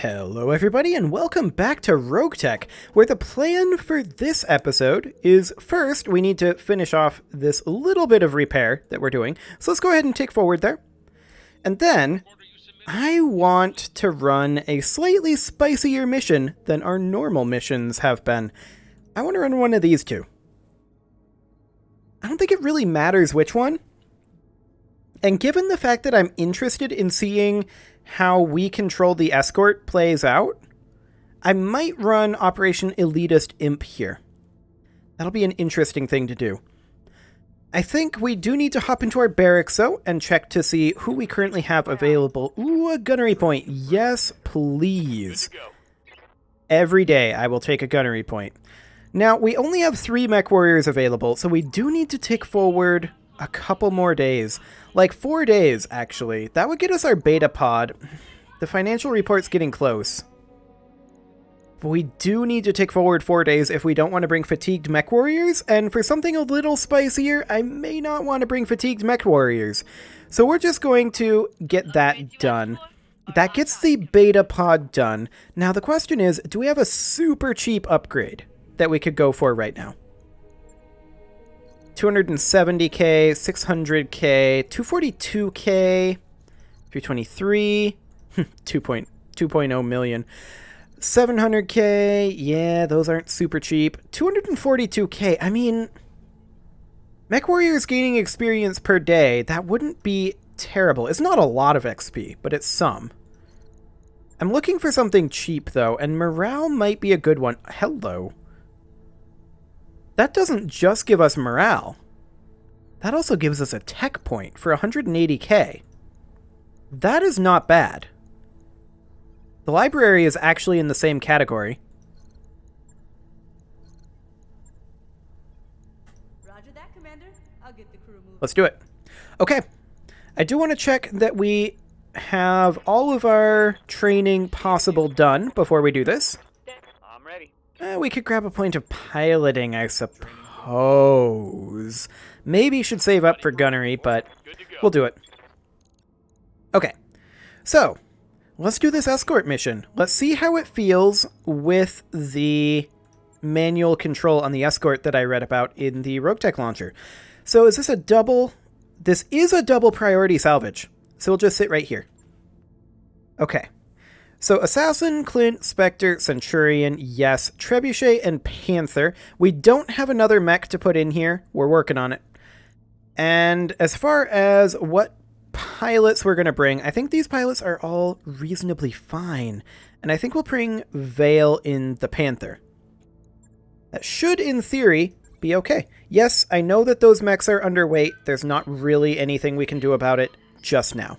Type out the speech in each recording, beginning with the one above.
Hello everybody and welcome back to RogueTech, where the plan for this episode is first we need to finish off this little bit of repair that we're doing, so let's go ahead and tick forward there. And then I want to run a slightly spicier mission than our normal missions have been. I want to run one of these two. I don't think it really matters which one. And given the fact that I'm interested in seeing how we control the escort plays out, I might run Operation Elitist Imp here. That'll be an interesting thing to do. I think we do need to hop into our barracks, though, and check to see who we currently have available. Ooh, a gunnery point. Yes, please. Every day I will take a gunnery point. Now, we only have 3 mech warriors available, so we do need to tick forward a couple more days. Like 4 days, actually. That would get us our beta pod. The financial report's getting close. But we do need to tick forward 4 days if we don't want to bring fatigued mech warriors, and for something a little spicier, I may not want to bring fatigued mech warriors. So we're just going to get that done. That gets the beta pod done. Now the question is, do we have a super cheap upgrade that we could go for right now? 270k, 600k, 242k, 323, 2.0 million, 700k, yeah, those aren't super cheap, 242k, I mean, mech warriors gaining experience per day, that wouldn't be terrible. It's not a lot of XP, but it's some. I'm looking for something cheap, though, and morale might be a good one. Hello. That doesn't just give us morale. That also gives us a tech point for 180k. That is not bad. The library is actually in the same category. Roger that, Commander. I'll get the crew moving. Let's do it. Okay. I do want to check that we have all of our training possible done before we do this. I'm ready. We could grab a point of piloting, I suppose. Maybe should save up for gunnery, but we'll do it. Okay, so let's do this escort mission. Let's see how it feels with the manual control on the escort that I read about in the RogueTech launcher. So is this a double? This is a double priority salvage, so we'll just sit right here. Okay. So Assassin, Clint, Spectre, Centurion, yes, Trebuchet, and Panther. We don't have another mech to put in here. We're working on it. And as far as what pilots we're going to bring, I think these pilots are all reasonably fine. And I think we'll bring Vale in the Panther. That should, in theory, be okay. Yes, I know that those mechs are underweight. There's not really anything we can do about it just now.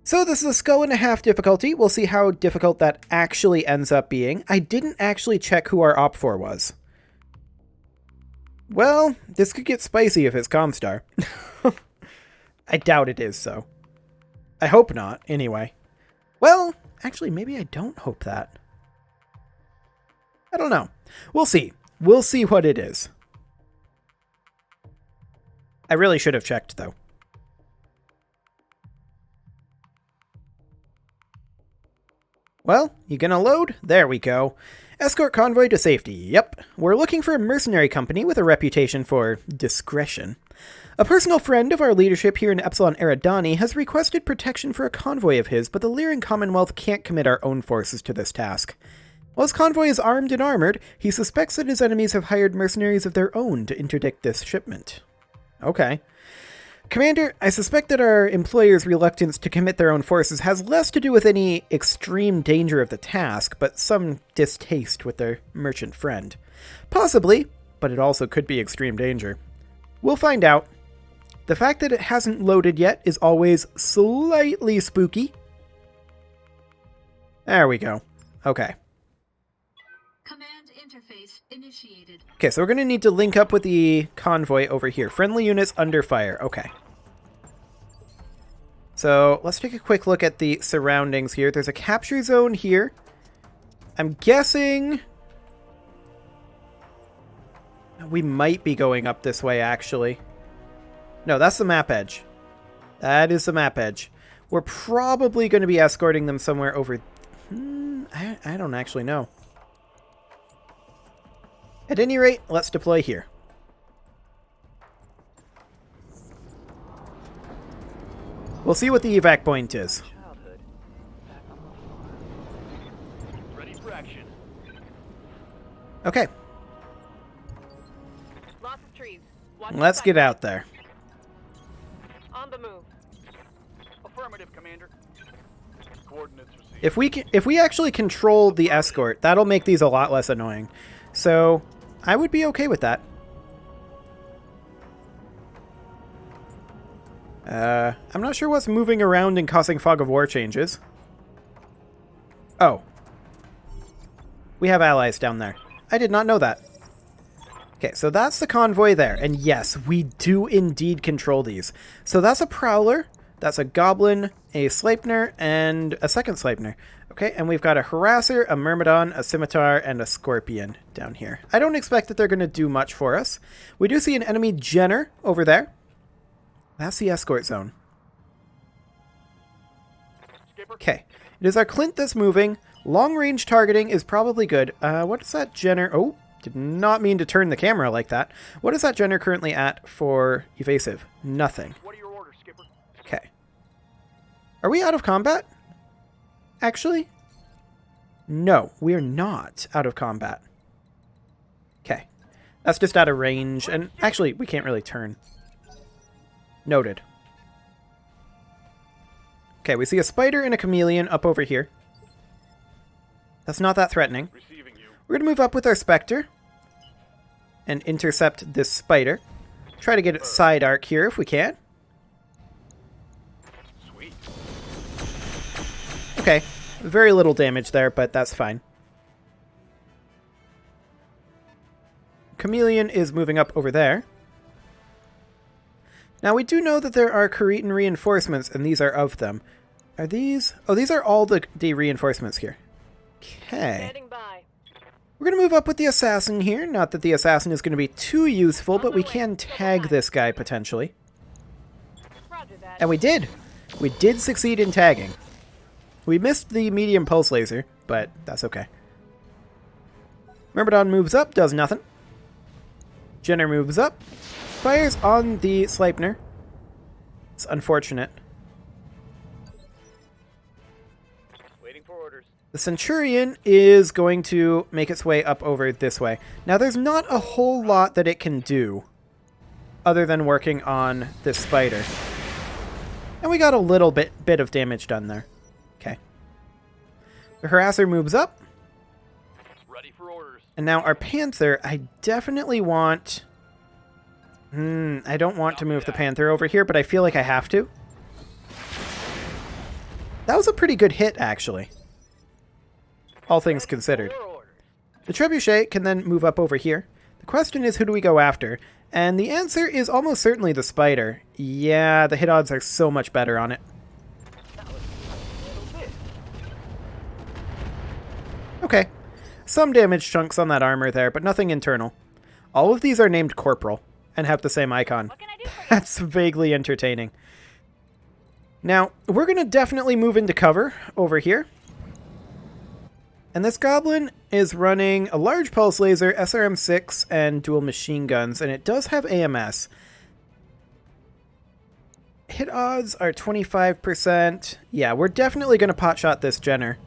So this is a skull and a half difficulty. We'll see how difficult that actually ends up being. I didn't actually check who our op4 was. Well, this could get spicy if it's Comstar. I doubt it is, so. I hope not, anyway. Well, actually, maybe I don't hope that. I don't know. We'll see. We'll see what it is. I really should have checked, though. Well, you gonna load? There we go. Escort convoy to safety. Yep. We're looking for a mercenary company with a reputation for discretion. A personal friend of our leadership here in Epsilon Eridani has requested protection for a convoy of his, but the Lyran Commonwealth can't commit our own forces to this task. While his convoy is armed and armored, he suspects that his enemies have hired mercenaries of their own to interdict this shipment. Okay. Commander, I suspect that our employer's reluctance to commit their own forces has less to do with any extreme danger of the task, but some distaste with their merchant friend. Possibly, but it also could be extreme danger. We'll find out. The fact that it hasn't loaded yet is always slightly spooky. There we go. Okay. Command interface initiated. Okay, so we're going to need to link up with the convoy over here. Friendly units under fire. Okay. So let's take a quick look at the surroundings here. There's a capture zone here. I'm guessing we might be going up this way, actually. No, that's the map edge. That is the map edge. We're probably going to be escorting them somewhere over... I don't actually know. At any rate, let's deploy here. We'll see what the evac point is. Ready for action. Okay, Lots of trees. Watch let's your get sight. out there. On the move. Affirmative, Commander. Coordinates received. If we actually control the escort, that'll make these a lot less annoying. So, I would be okay with that. I'm not sure what's moving around and causing fog of war changes. Oh. We have allies down there. I did not know that. Okay, so that's the convoy there. And yes, we do indeed control these. So that's a Prowler, that's a Goblin, a Sleipnir, and a second Sleipnir. Okay, and we've got a Harasser, a Myrmidon, a Scimitar, and a Scorpion down here. I don't expect that they're going to do much for us. We do see an enemy Jenner over there. That's the escort zone. Okay, it is our Clint that's moving. Long-range targeting is probably good. What is that Jenner? Oh, did not mean to turn the camera like that. What is that Jenner currently at for evasive? Nothing. What are your orders, Skipper? Okay. Are we out of combat? Actually? No, we are not out of combat. Okay. That's just out of range. And actually, we can't really turn. Noted. Okay, we see a spider and a chameleon up over here. That's not that threatening. Receiving you. We're going to move up with our Spectre and intercept this spider. Try to get its side arc here if we can. Sweet. Okay, very little damage there, but that's fine. Chameleon is moving up over there. Now, we do know that there are Cretan reinforcements, and these are of them. Are these... Oh, these are all the reinforcements here. Okay. Standing by. We're going to move up with the Assassin here. Not that the Assassin is going to be too useful, but we can tag this guy, potentially. Roger that. And we did! We did succeed in tagging. We missed the medium pulse laser, but that's okay. Myrmidon moves up, does nothing. Jenner moves up. Fires on the Sleipnir. It's unfortunate. Waiting for orders. The Centurion is going to make its way up over this way. Now, there's not a whole lot that it can do other than working on this spider. And we got a little bit of damage done there. Okay. The Harasser moves up. Ready for orders. And now our Panther, I definitely want... I don't want to move the Panther over here, but I feel like I have to. That was a pretty good hit, actually. All things considered. Your orders. The Trebuchet can then move up over here. The question is, who do we go after? And the answer is almost certainly the Spider. Yeah, the hit odds are so much better on it. That was a little bit. Okay. Some damage chunks on that armor there, but nothing internal. All of these are named Corporal and have the same icon. What can I do for you? That's vaguely entertaining. Now, we're going to definitely move into cover over here. And this Goblin is running a large pulse laser, SRM-6, and dual machine guns, and it does have AMS. Hit odds are 25%. Yeah, we're definitely going to potshot this Jenner.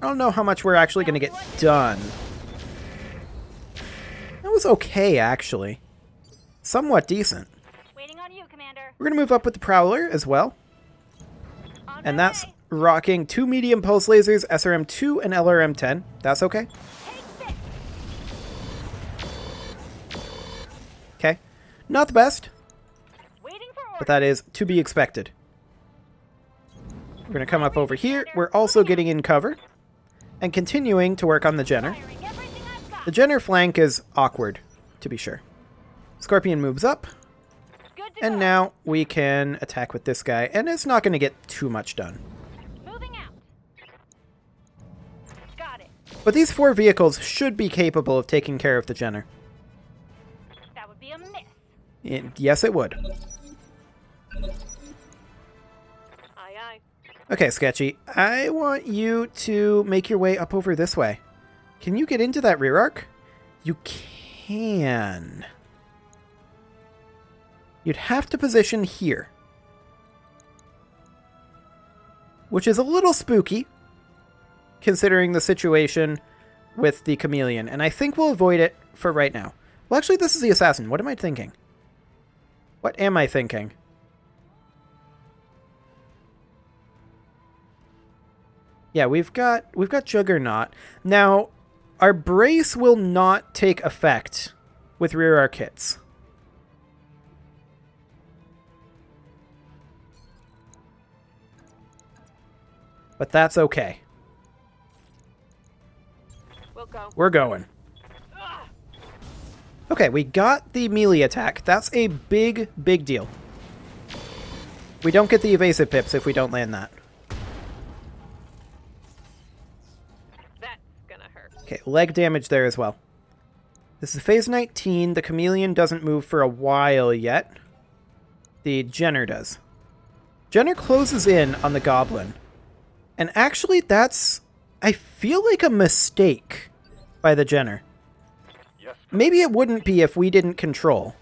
I don't know how much we're actually going to get done. That was okay, actually. Somewhat decent. Waiting on you, Commander. We're going to move up with the Prowler as well. On And my that's way. rocking 2 medium pulse lasers, SRM-2 and LRM-10. That's okay. Take this. Okay. Not the best, Waiting for but orders. that is to be expected. We're going to come up over here. We're also getting in cover and continuing to work on the Jenner. Firing everything I've got. The Jenner flank is awkward, to be sure. Scorpion moves up, Good to and go. now we can attack with this guy, and it's not going to get too much done. Moving out. Got it. But these 4 vehicles should be capable of taking care of the Jenner. That would be a miss. Yes, it would. Aye, aye. Okay, Sketchy. I want you to make your way up over this way. Can you get into that rear arc? You can. You'd have to position here. Which is a little spooky, considering the situation with the chameleon. And I think we'll avoid it for right now. Well, actually, this is the assassin. What am I thinking? What am I thinking? Yeah, we've got Juggernaut. Now, our brace will not take effect with rear arc hits. But that's okay. We'll go. We're going. Okay, we got the melee attack. That's a big, big deal. We don't get the evasive pips if we don't land that. That's gonna hurt. Okay, leg damage there as well. This is phase 19. The chameleon doesn't move for a while yet. The Jenner does. Jenner closes in on the goblin. And actually, that's, I feel like, a mistake by the Jenner. Yes. Maybe it wouldn't be if we didn't control,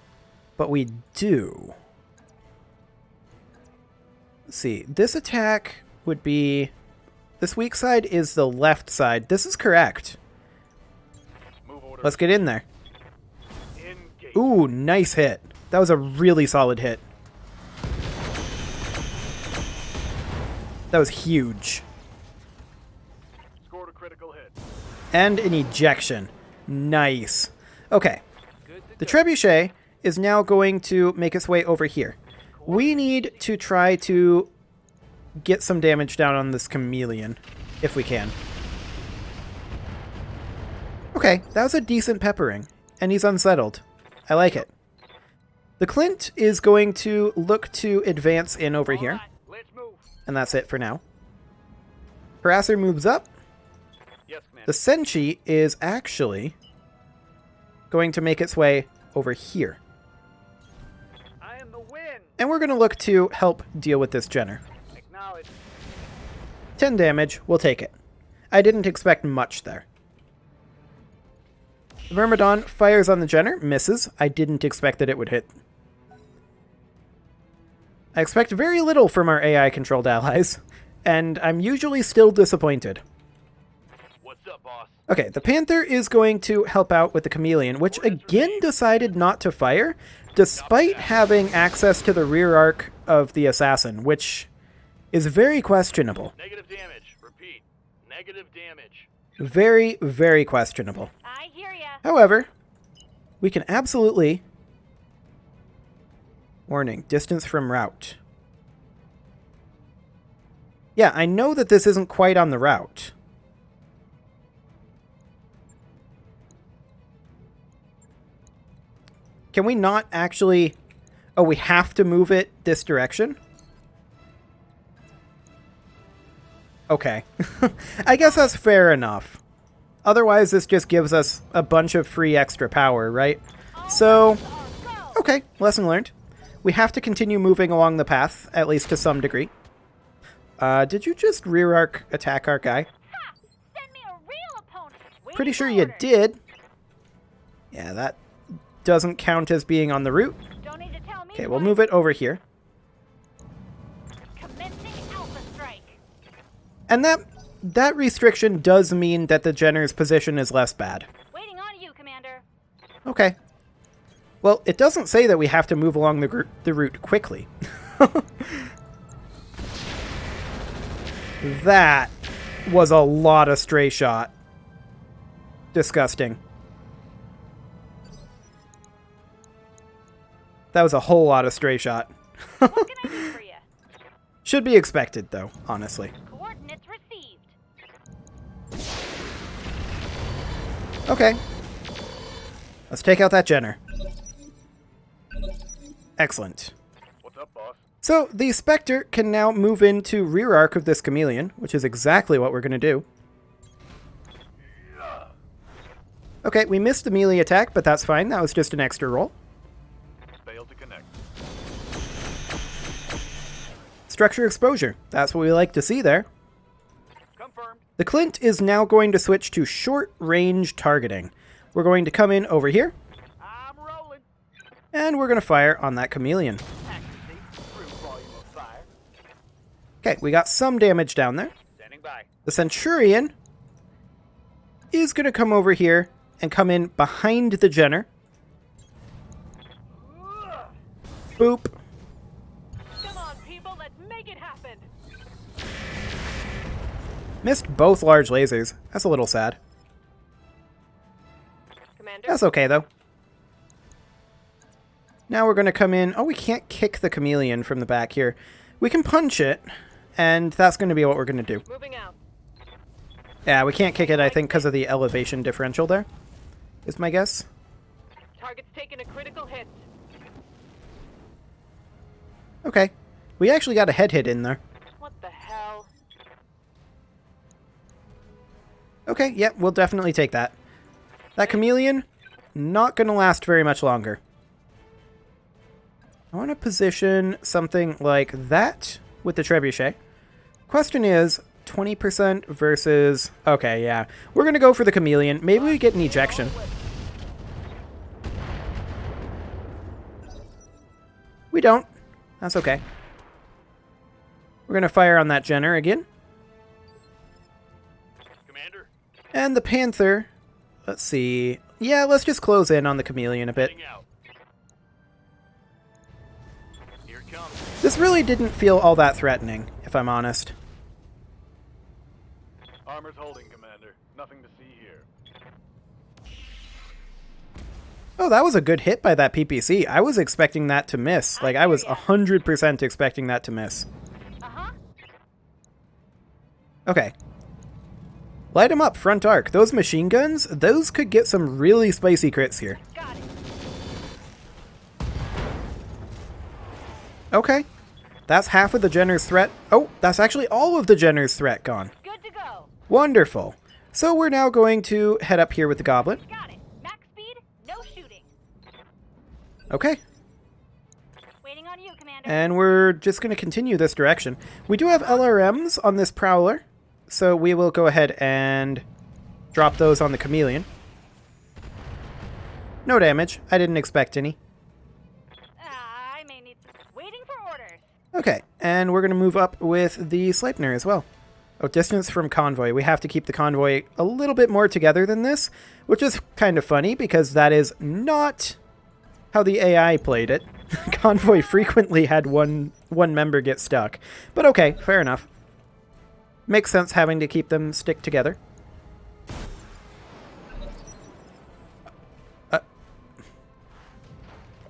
but we do. Let's see. This attack would be... This weak side is the left side. This is correct. Move orders. Let's get in there. Engage. Ooh, nice hit. That was a really solid hit. That was huge. Scored a critical hit. And an ejection. Nice. Okay. Good to The go. trebuchet is now going to make its way over here. We need to try to get some damage down on this chameleon, if we can. Okay, that was a decent peppering, and he's unsettled. I like it. The Clint is going to look to advance in over here, All right, let's move. and that's it for now. Harasser moves up. Yes, Commander. The Senshi is actually going to make its way over here. I am the wind. And we're going to look to help deal with this Jenner. Acknowledge. 10 damage, we'll take it. I didn't expect much there. The Myrmidon fires on the Jenner, misses. I didn't expect that it would hit. I expect very little from our AI-controlled allies, and I'm usually still disappointed. What's up, boss? Okay, the Panther is going to help out with the Chameleon, which again decided not to fire, despite having access to the rear arc of the Assassin, which is very questionable. Negative damage. Repeat. Negative damage. Very, very questionable. I hear ya. However, we can absolutely... Warning, distance from route. Yeah, I know that this isn't quite on the route. Can we not actually... Oh, we have to move it this direction? Okay. I guess that's fair enough. Otherwise, this just gives us a bunch of free extra power, right? So, okay, lesson learned. We have to continue moving along the path, at least to some degree. Did you just rear arc attack our guy? Ha! Send me a real opponent. Waiting Pretty for sure you orders. did. Yeah, that doesn't count as being on the route. Don't need to tell me Okay, we'll twice. move it over here. Commencing Alpha Strike. And that restriction does mean that the Jenner's position is less bad. Waiting on you, Commander. Okay. Well, it doesn't say that we have to move along the route quickly. That was a lot of stray shot. Disgusting. That was a whole lot of stray shot. What can I do for you? Should be expected, though, honestly. Coordinates received. Okay. Let's take out that Jenner. Excellent. What's up, boss? So, the Spectre can now move into rear arc of this Chameleon, which is exactly what we're going to do. Okay, we missed the melee attack, but that's fine. That was just an extra roll. Failed to connect. structure exposure. That's what we like to see there. Confirmed. The Clint is now going to switch to short-range targeting. We're going to come in over here, I'm rolling. and we're going to fire on that chameleon. Accuracy. Through volume of fire. Okay, we got some damage down there. Standing by. The Centurion is going to come over here and come in behind the Jenner. Boop. Come on, people, let's make it happen. Missed both large lasers. That's a little sad. Commander? That's okay, though. Now we're going to come in. Oh, we can't kick the chameleon from the back here. We can punch it, and that's going to be what we're going to do. Moving out. Yeah, we can't kick it, I think, because of the elevation differential there, is my guess. Target's taken a critical hit. Okay. We actually got a head hit in there. What the hell? Okay, yep, we'll definitely take that. That chameleon, not going to last very much longer. I want to position something like that with the trebuchet. Question is, 20% versus... Okay, yeah. We're going to go for the chameleon. Maybe we get an ejection. We don't. That's okay. We're going to fire on that Jenner again. Commander. And the Panther... Let's see. Yeah, let's just close in on the chameleon a bit. Heading out. Here it comes. This really didn't feel all that threatening, if I'm honest. Armor's holding, Commander. Nothing to see here. Oh, that was a good hit by that PPC. I was expecting that to miss. Like, I was 100% expecting that to miss. Uh-huh. Okay. Light them up, front arc. Those machine guns, those could get some really spicy crits here. Got it. Okay. That's half of the Jenner's threat. Oh, that's actually all of the Jenner's threat gone. Good to go. Wonderful. So we're now going to head up here with the Goblin. Got it. Max speed, no shooting. Okay. Waiting on you, Commander. And we're just going to continue this direction. We do have LRMs on this Prowler, so we will go ahead and drop those on the Chameleon. No damage. I didn't expect any. I may need... Waiting for orders. Okay, and we're going to move up with the Sleipnir as well. Oh, distance from convoy. We have to keep the convoy a little bit more together than this, which is kind of funny because that is not how the AI played it. Convoy frequently had one member get stuck. But okay, fair enough. Makes sense having to keep them stick together.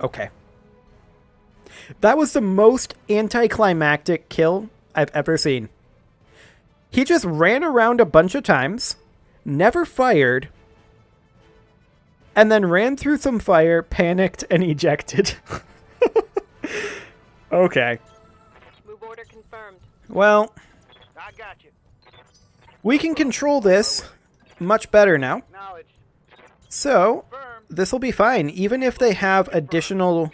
Okay. That was the most anticlimactic kill I've ever seen. He just ran around a bunch of times, never fired, and then ran through some fire, panicked, and ejected. Okay. Move order confirmed. Well, I got you. we can control this much better now. Acknowledged. So, Confirmed. this will be fine, even if they have additional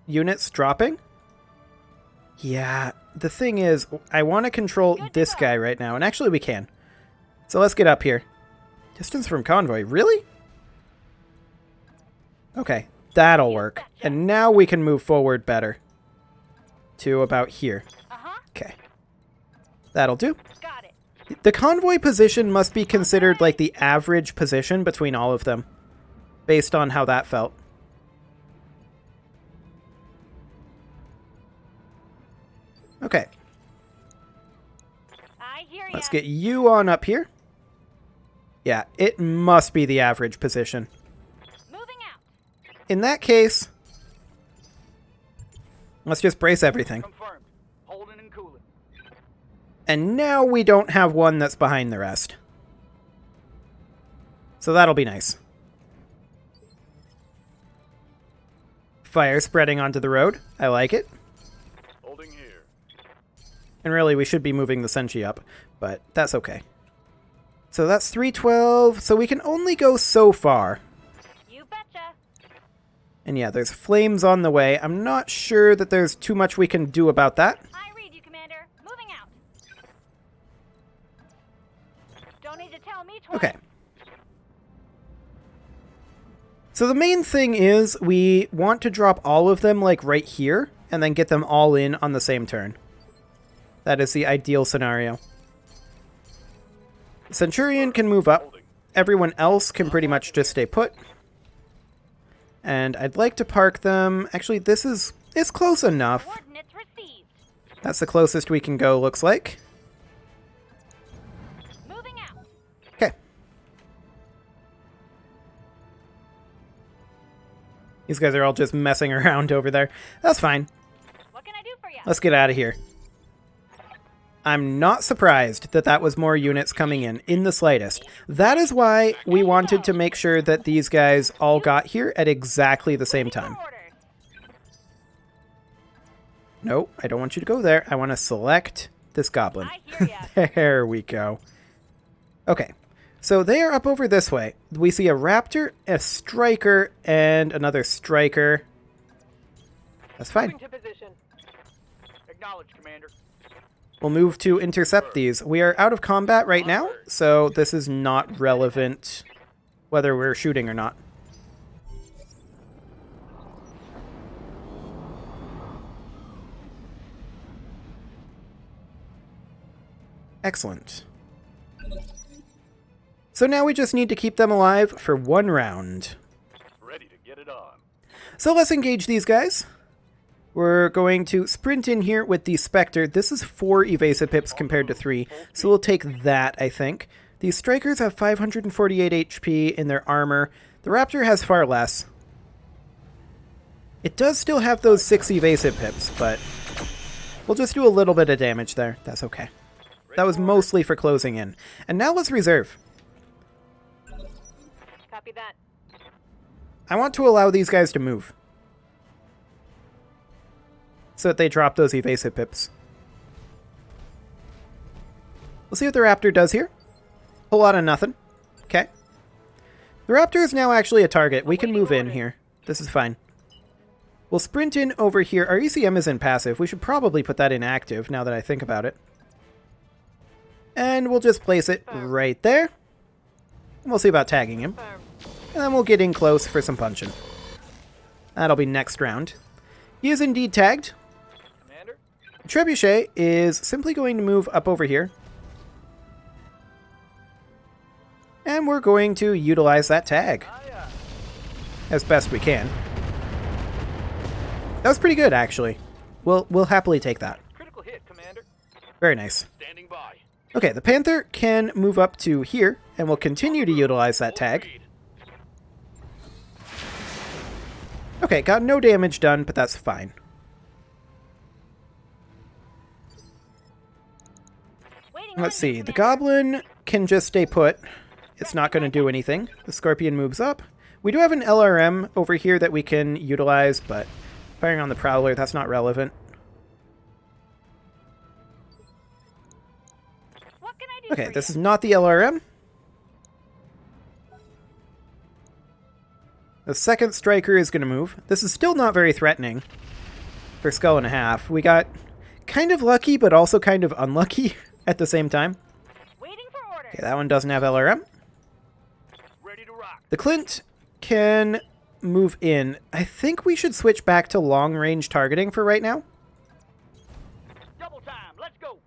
units dropping. Yeah, the thing is, I want to control this guy right now, and actually we can. So let's get up here. Distance from convoy, really? Okay, that'll work. And now we can move forward better. To about here. Uh-huh. Okay. That'll do. Got it. The convoy position must be considered like the average position between all of them, based on how that felt. Okay, I hear ya. let's get you on up here. Yeah, it must be the average position. Moving out. In that case, let's just brace everything. Confirmed. Holding and cooling. And now we don't have one that's behind the rest. So that'll be nice. Fire spreading onto the road. I like it. Holding here. And really, we should be moving the Senshi up, but that's okay. So that's 312, so we can only go so far. You betcha. And yeah, there's flames on the way. I'm not sure that there's too much we can do about that. I read you, Commander. don't need to tell me twice. Okay. So the main thing is we want to drop all of them like right here and then get them all in on the same turn. That is the ideal scenario. Centurion can move up. Everyone else can pretty much just stay put. And I'd like to park them. Actually, this is close enough. Coordinates received. That's the closest we can go, looks like. Moving out. Okay. These guys are all just messing around over there. That's fine. What can I do for you? Let's get out of here. I'm not surprised that that was more units coming in the slightest. That is why we wanted to make sure that these guys all got here at exactly the same time. No, I don't want you to go there. I want to select this goblin. I hear ya. There we go. Okay, so they are up over this way. We see a raptor, a striker, and another striker. That's fine. Moving to position. Acknowledge, Commander. We'll move to intercept these. We are out of combat right now, so this is not relevant whether we're shooting or not. Excellent. So now we just need to keep them alive for one round. Ready to get it on. So let's engage these guys. We're going to sprint in here with the Spectre. This is 4 evasive pips compared to 3, so we'll take that, I think. These Strikers have 548 HP in their armor. The Raptor has far less. It does still have those 6 evasive pips, but we'll just do a little bit of damage there. That's okay. That was mostly for closing in. And now let's reserve. Copy that. I want to allow these guys to move, so that they drop those evasive pips. We'll see what the Raptor does here. Whole lot of nothing. Okay. The Raptor is now actually a target. We can move in here. This is fine. We'll sprint in over here. Our ECM is in passive. We should probably put that in active now that I think about it. And we'll just place it right there. And we'll see about tagging him. And then we'll get in close for some punching. That'll be next round. He is indeed tagged. Commander? Trebuchet is simply going to move up over here. And we're going to utilize that tag as best we can. That was pretty good, actually. We'll happily take that. Critical hit, Commander. Very nice. Standing by. Okay, the Panther can move up to here, and we'll continue to utilize that tag. Okay, got no damage done, but that's fine. Let's see, the Goblin can just stay put. It's not going to do anything. The Scorpion moves up. We do have an LRM over here that we can utilize, but firing on the Prowler, that's not relevant. What can I do Okay, for this you? is not the LRM. The second striker is going to move. This is still not very threatening for Skull and a Half. We got kind of lucky, but also kind of unlucky at the same time. Waiting for orders. Okay, that one doesn't have LRM. Ready to rock. The Clint can move in. I think we should switch back to long-range targeting for right now. Double time. Let's go.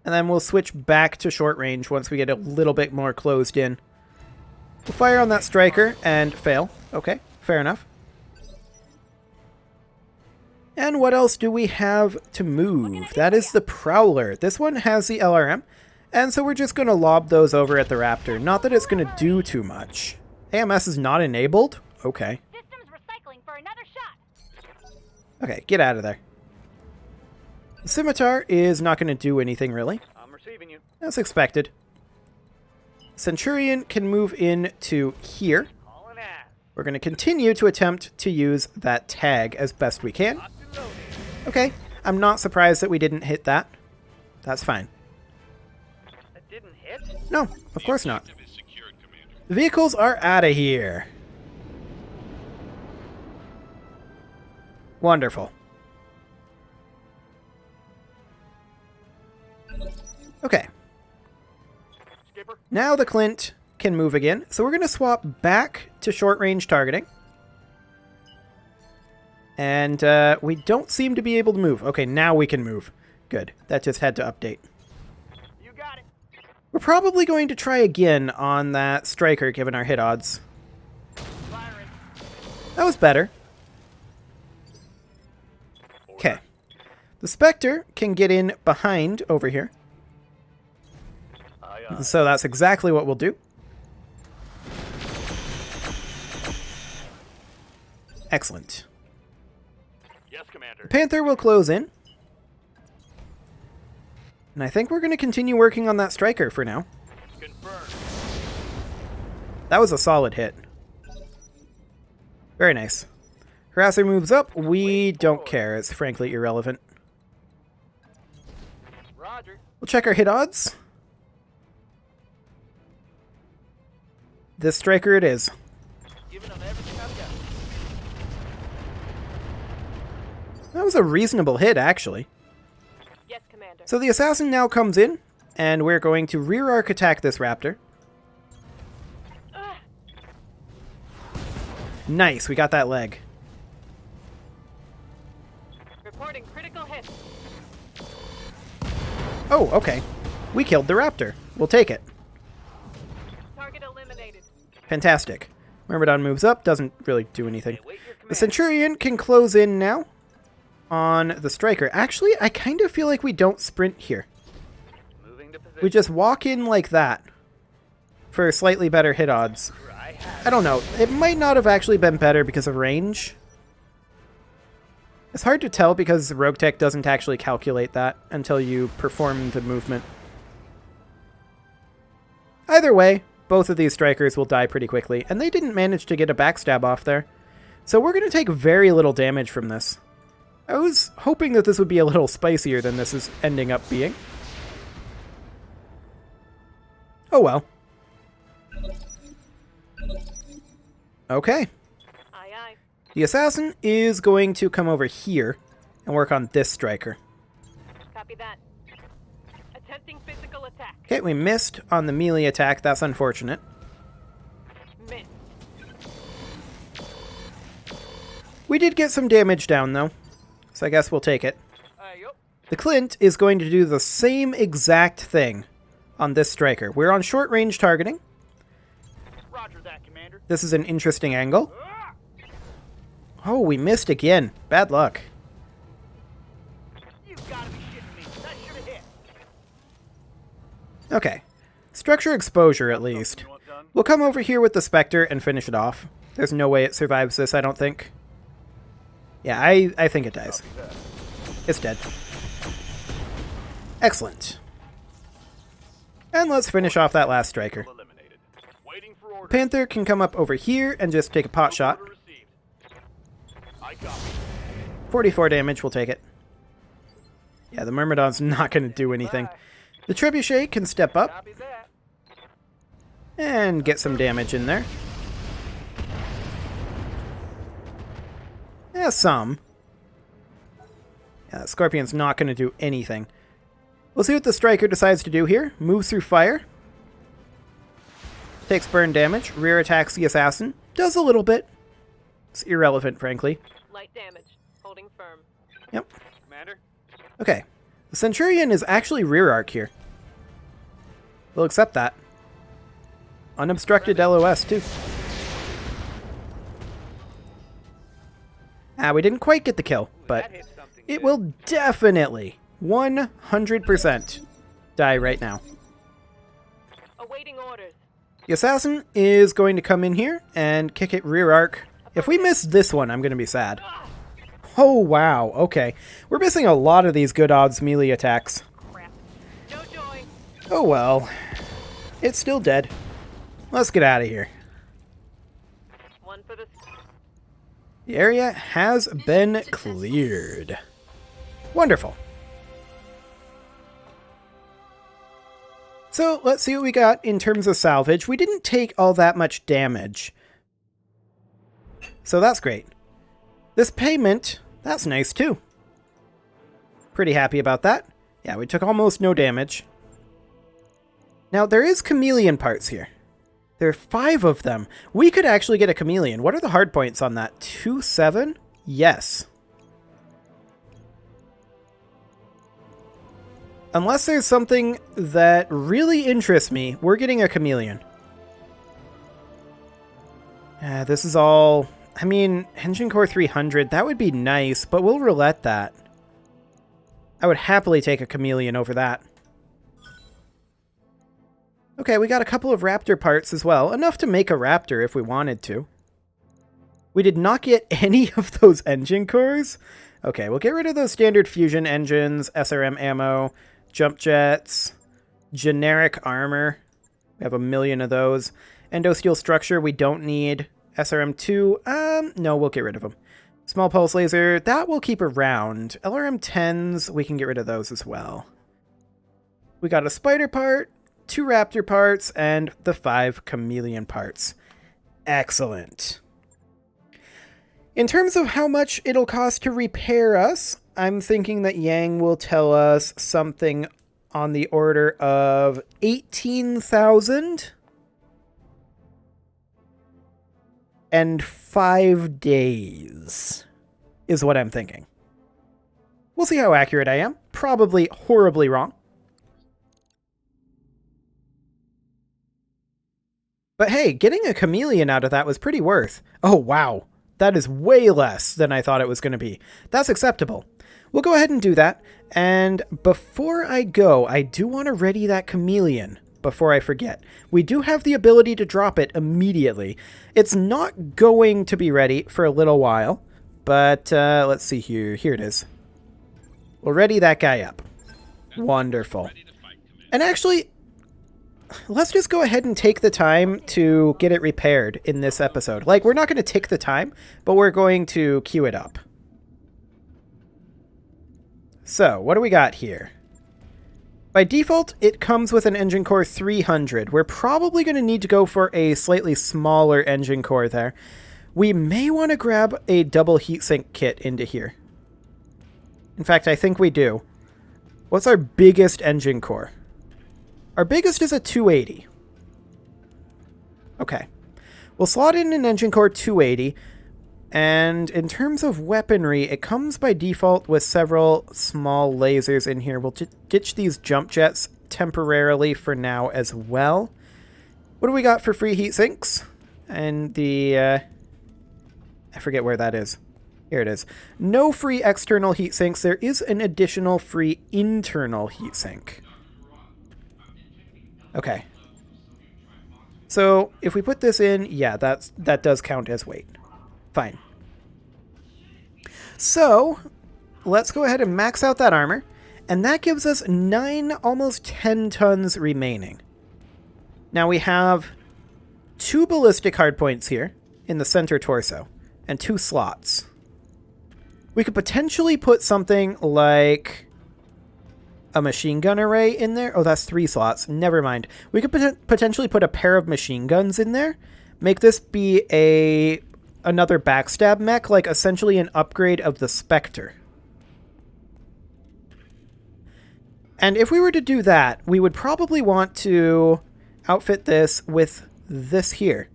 And then we'll switch back to short range once we get a little bit more closed in. We'll fire on that striker and fail. Okay, fair enough. And what else do we have to move? That is the Prowler. This one has the LRM, and so we're just going to lob those over at the Raptor. Not that it's going to do too much. AMS is not enabled? Okay. Systems recycling for another shot. Okay, get out of there. The Scimitar is not going to do anything, really. I'm receiving you. As expected. Centurion can move in to here. Calling ass. We're going to continue to attempt to use that tag as best we can. Locked and loaded. Okay, I'm not surprised that we didn't hit that. That's fine. That didn't hit? No, of course not. The vehicles are out of here. Wonderful. Okay, Skipper, Now the Clint can move again, so we're going to swap back to short-range targeting. And we don't seem to be able to move. Okay, now we can move. Good. That just had to update. You got it. We're probably going to try again on that striker, given our hit odds. Firing. That was better. Okay. The Spectre can get in behind over here. Aye, aye. So that's exactly what we'll do. Excellent. Yes, Commander. Panther will close in. And I think we're going to continue working on that striker for now. Confirmed. That was a solid hit. Very nice. Harasser moves up. We don't care. It's frankly irrelevant. Roger. We'll check our hit odds. This striker it is. Giving them everything I've got. That was a reasonable hit, actually. Yes, Commander. So the assassin now comes in, and we're going to rear arc attack this raptor. Nice, we got that leg. Reporting critical hit. Oh, okay. We killed the raptor. We'll take it. Target eliminated. Fantastic. Myrmidon moves up, doesn't really do anything. Wait your The command. Centurion can close in now on the striker. Actually, I kind of feel like we don't sprint here. Moving to position. We just walk in like that for slightly better hit odds. I have I don't know. It might not have actually been better because of range. It's hard to tell because RogueTech doesn't actually calculate that until you perform the movement. Either way, both of these strikers will die pretty quickly, and they didn't manage to get a backstab off there. So we're going to take very little damage from this. I was hoping that this would be a little spicier than this is ending up being. Oh well. Okay. Aye, aye. The assassin is going to come over here and work on this striker. Copy that. Attempting physical attack. Okay, we missed on the melee attack. That's unfortunate. Miss. We did get some damage down, though. So I guess we'll take it. yup. The Clint is going to do the same exact thing on this striker. We're on short-range targeting. Roger that, Commander. This is an interesting angle. Ah! Oh, we missed again. Bad luck. You gotta be shitting me. That should have hit. Okay. Structure exposure, at least. You want done? We'll come over here with the Spectre and finish it off. There's no way it survives this, I don't think. Yeah, I think it dies. Copy that. It's dead. Excellent. And let's finish off that last striker. Eliminated. Waiting for order. Panther can come up over here and just take a pot shot. Order received. I copy. 44 damage, we'll take it. Yeah, the Myrmidon's not going to do anything. The Trebuchet can step up Copy that. and get some damage in there. Yeah, some. Yeah, Scorpion's not going to do anything. We'll see what the Striker decides to do here. Moves through fire. Takes burn damage. Rear attacks the Assassin. Does a little bit. It's irrelevant, frankly. Light damage. Holding firm. Yep. Commander. Okay. The Centurion is actually rear arc here. We'll accept that. Unobstructed LOS, too. Ah, we didn't quite get the kill, but That hit something it good. will definitely 100% die right now. Awaiting orders. The Assassin is going to come in here and kick it rear arc. If we miss this one, I'm going to be sad. Oh, wow. Okay. We're missing a lot of these good odds melee attacks. Crap. No joy. Oh, well. It's still dead. Let's get out of here. One for the... The area has been cleared. Wonderful. So, let's see what we got in terms of salvage. We didn't take all that much damage. So that's great. This payment, that's nice too. Pretty happy about that. Yeah, we took almost no damage. Now, there is chameleon parts here. There are 5 of them. We could actually get a chameleon. What are the hard points on that? 2-7? Yes. Unless there's something that really interests me, we're getting a chameleon. This is all... I mean, Engine Core 300, that would be nice, but we'll roulette that. I would happily take a chameleon over that. Okay, we got a couple of Raptor parts as well. Enough to make a Raptor if we wanted to. We did not get any of those engine cores. Okay, we'll get rid of those standard fusion engines, SRM ammo, jump jets, generic armor. We have a million of those. Endosteel structure we don't need. SRM2, no, we'll get rid of them. Small pulse laser, that we'll keep around. LRM10s, we can get rid of those as well. We got a spider part, 2 Raptor parts, and the 5 chameleon parts. Excellent. In terms of how much it'll cost to repair us, I'm thinking that Yang will tell us something on the order of 18,000 and 5 days is what I'm thinking. We'll see how accurate I am. Probably horribly wrong. But hey, getting a chameleon out of that was pretty worth. Oh, wow. That is way less than I thought it was going to be. That's acceptable. We'll go ahead and do that. And before I go, I do want to ready that chameleon before I forget. We do have the ability to drop it immediately. It's not going to be ready for a little while, but let's see here. Here it is. We'll ready that guy up. Wonderful. And actually, let's just go ahead and take the time to get it repaired in this episode. Like, we're not going to take the time, but we're going to queue it up. So, what do we got here? By default, it comes with an Engine Core 300. We're probably going to need to go for a slightly smaller engine core there. We may want to grab a double heatsink kit into here. In fact, I think we do. What's our biggest engine core? Our biggest is a 280. Okay. We'll slot in an Engine Core 280. And in terms of weaponry, it comes by default with several small lasers in here. We'll ditch these jump jets temporarily for now as well. What do we got for free heat sinks? And the... I forget where that is. Here it is. No free external heat sinks. There is an additional free internal heat sink. Okay. So if we put this in, yeah, that does count as weight. Fine. So, let's go ahead and max out that armor, and that gives us 9, almost 10 tons remaining. Now we have 2 ballistic hardpoints here in the center torso, and 2 slots. We could potentially put something like a machine gun array in there. Oh, that's 3 slots. Never mind. We could potentially put a pair of machine guns in there. Make this be another backstab mech, like essentially an upgrade of the Spectre. And if we were to do that, we would probably want to outfit this with this here.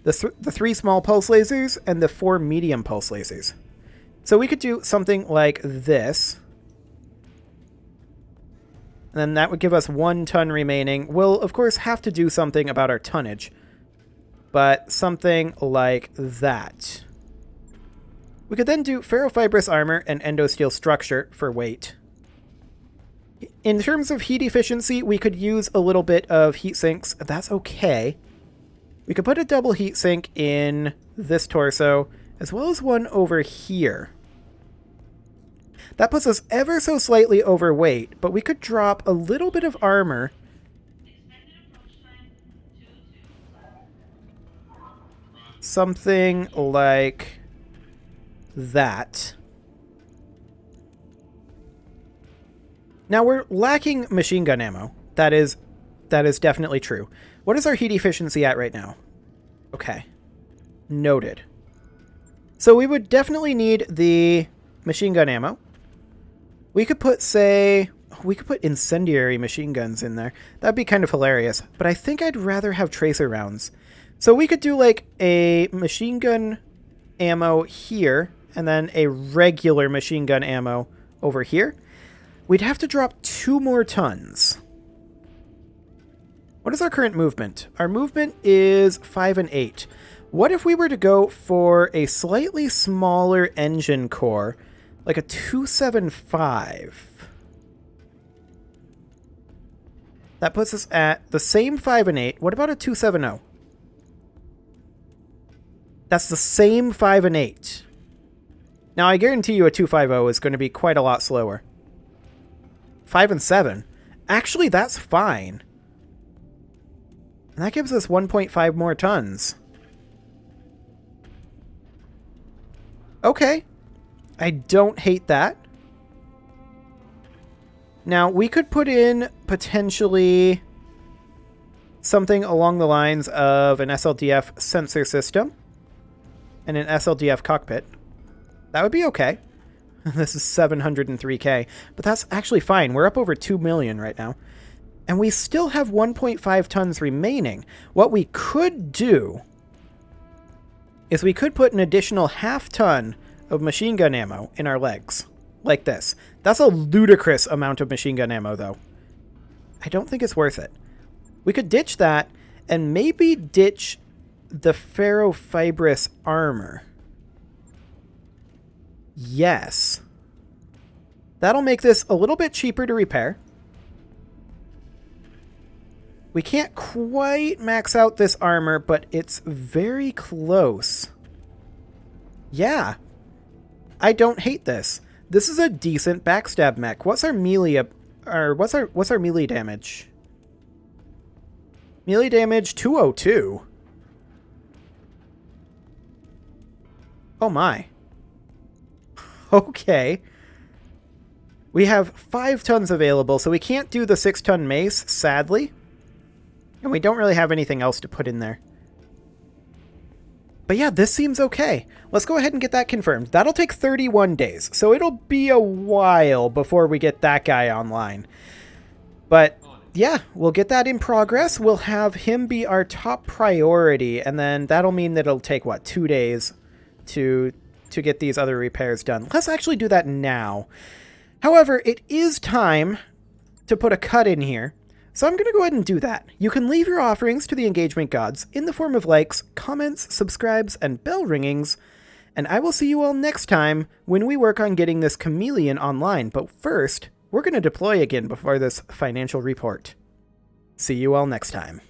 The 3 small pulse lasers and the 4 medium pulse lasers. So we could do something like this. And then that would give us 1 ton remaining. We'll, of course, have to do something about our tonnage. But something like that. We could then do ferrofibrous armor and endosteel structure for weight. In terms of heat efficiency, we could use a little bit of heat sinks. That's okay. We could put a double heat sink in this torso, as well as one over here. That puts us ever so slightly overweight, but we could drop a little bit of armor. Something like that. Now we're lacking machine gun ammo. That is definitely true. What is our heat efficiency at right now? Okay. Noted. So we would definitely need the machine gun ammo. We could put, say... We could put incendiary machine guns in there. That'd be kind of hilarious. But I think I'd rather have tracer rounds. So we could do like a machine gun ammo here, and then a regular machine gun ammo over here. We'd have to drop 2 more tons. What is our current movement? Our movement is 5 and 8. What if we were to go for a slightly smaller engine core, like a 275? That puts us at the same 5 and 8. What about a 270? That's the same 5 and 8. Now, I guarantee you a 250 is going to be quite a lot slower. 5 and 7. Actually, that's fine. And that gives us 1.5 more tons. Okay. I don't hate that. Now, we could put in potentially something along the lines of an SLDF sensor system and an SLDF cockpit. That would be okay. This is 703k, but that's actually fine. We're up over 2 million right now. And we still have 1.5 tons remaining. What we could do is we could put an additional half ton of machine gun ammo in our legs. Like this. That's a ludicrous amount of machine gun ammo, though. I don't think it's worth it. We could ditch that and maybe ditch the ferrofibrous armor. Yes. That'll make this a little bit cheaper to repair. We can't quite max out this armor, but it's very close. Yeah. I don't hate this. This is a decent backstab mech. What's our melee what's our melee damage? Melee damage 202. Oh my. Okay. We have 5 tons available, so we can't do the 6-ton mace, sadly. And we don't really have anything else to put in there. But yeah, this seems okay. Let's go ahead and get that confirmed. That'll take 31 days, so it'll be a while before we get that guy online. But yeah, we'll get that in progress. We'll have him be our top priority, and then that'll mean that it'll take, what, 2 days to get these other repairs done. Let's actually do that now. However, it is time to put a cut in here. So I'm going to go ahead and do that. You can leave your offerings to the engagement gods in the form of likes, comments, subscribes, and bell ringings. And I will see you all next time when we work on getting this chameleon online. But first, we're going to deploy again before this financial report. See you all next time.